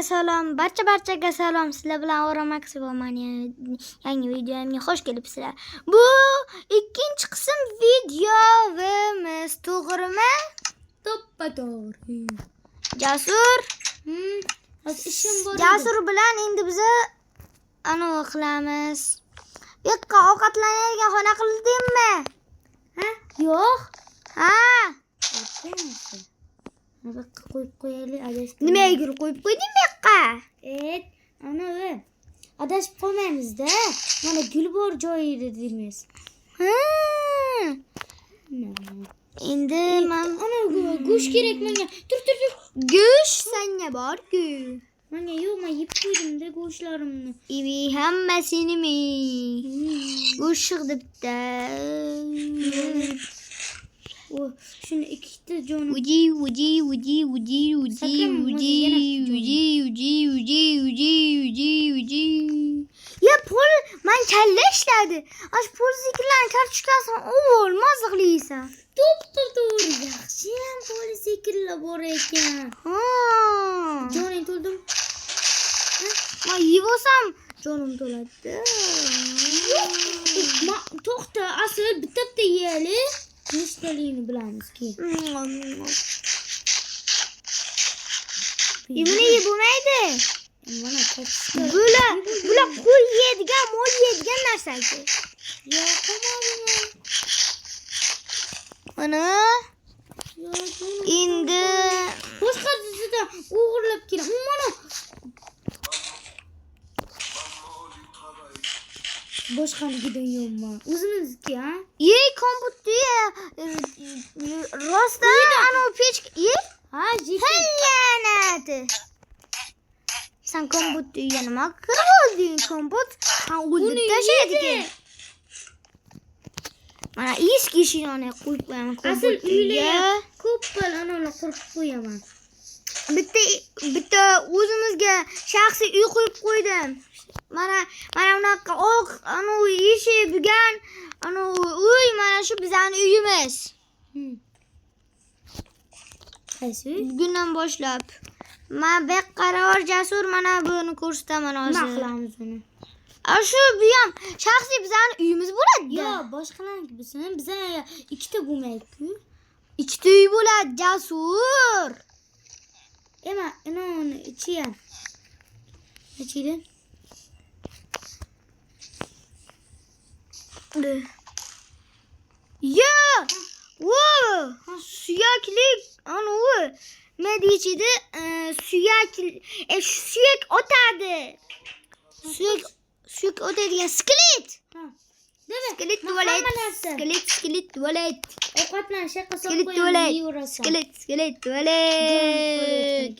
Salom, barchaga salom. Sizlar bilan Oramax bo'laman. Yangi videomga xush kelibsizlar. Bu ikkinchi qism videomiz, to'g'rimi? To'ppa-to'g'ri. Jasur. Hozir ishim bor. Jasur bilan endi biz anavi qilamiz. Yo'qqa ovqatlanadigan xona qildingmi? Ha? Yo'q. Ha. Nima qo'yib qo'yaylik, adashib. Nimaga qo'yib qo'yding bu yoqqa? Anavi. Adashib qolmaymiz-da. Mana gul bor joyida deymiz. Endi men ana go'sht kerak menga. Tur. go'sht senga bor-ku. Menga yo'q, men yeb qo'ydim-da go'shtlarimni. Ibi hammasinimi? Go'sht chiqdi bitta. Shuni ikkita jonim. Uji. Ya pul men kalla ishladi. Ash pul zikirlarni kartochkasini olmaz qiliysan. To'ppa-to'g'ri. Yaxshiyam pul zikirlar bor ekan. Jonim to'ldim. Men yeb olsam jonim to'ladi. To'xta, asl bitta yeylik. Nechtaligini bilamiz keyin. Buni yeb bo'lmaydi. Mana kartochka. Bular qo'y yeydigan, mol yeydigan narsa-ku. Yo'q, qolmadimi? Mana endi boshqasidan o'g'irlab kelam. Mana boshqanikidan yo'qmi? O'zimizniki, ha? yey kompotni rostdan anavi pechka yey. Ha, Hallanati. Sen kompotni uyga nima qilib olding? Kompot sen o'ldirib tashlading. Mana eski shinoni qo'yib qo'yaman asl kompotga. uylarga ko'p pul analar qurib qo'yaman. Bitta o'zimizga shaxsiy uy qo'yib qo'ydim. Mana bunaqa oq anavi eshik bugan anavi uy mana shu bizning uyimiz. Qaysi? Bugundan boshlab. Men beqaror Jasur mana buni ko'rsataman hozir. Nima qilamiz uni? Shu bu ham shaxsiy bizning uyimiz bo'ladi. Yo'q, boshqalarniki bo'lsin. Bizga ikkita bo'lmaydi-ku. Ikkita uy bo'ladi, Jasur. Uni ichi ham. Ichida. Ya! Suyaklik anavi nima deychidi? Suyak otadi. Suyak otadigan skelet. Skelet tualet. Skelet tualet. Ovqatlanishga qasab Skelet qo'yaman, tualet. yeyverasan. Skelet tualet.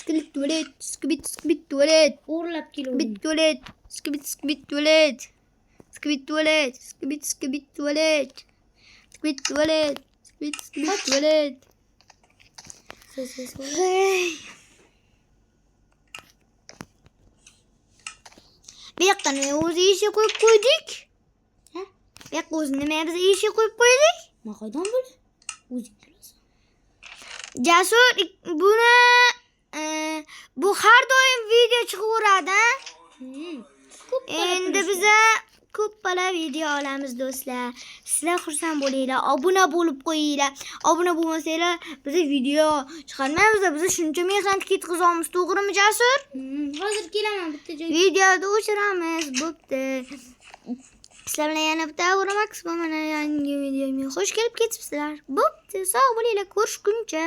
Skelet tualet. Skibit tualet. O'rlab keldim. Skibit tualet. Skibit tualet. Skibit tualet. Skibit tualet. Skibit tualet. Skibit tualet. Bu yoqqa nima o'zi eshik qo'yib qo'ydik? Ha? Bu yoqqa o'zi nima biz eshik qo'yib qo'ydik? Nima qaydan bo'ldi? O'zing bilasan. Jasur buni bu har doim video chiqaveradi. Endi biza ko'p bala video olamiz do'stlar. Sizlar xursand bo'linglar, obuna bo'lib qo'yinglar. Obuna bo'lmasanglar biz video chiqarmaymiz. Biz shuncha mehnat ketkazamiz, to'g'rimi Jasur? Hozir kelaman bitta joyga. Videoni o'chiramiz, bo'pti. Sizlar bilan yana bitta Oramax mana yangi videomga xush kelib ketibsizlar. Bo'pti, sog' bo'linglar, ko'rishguncha.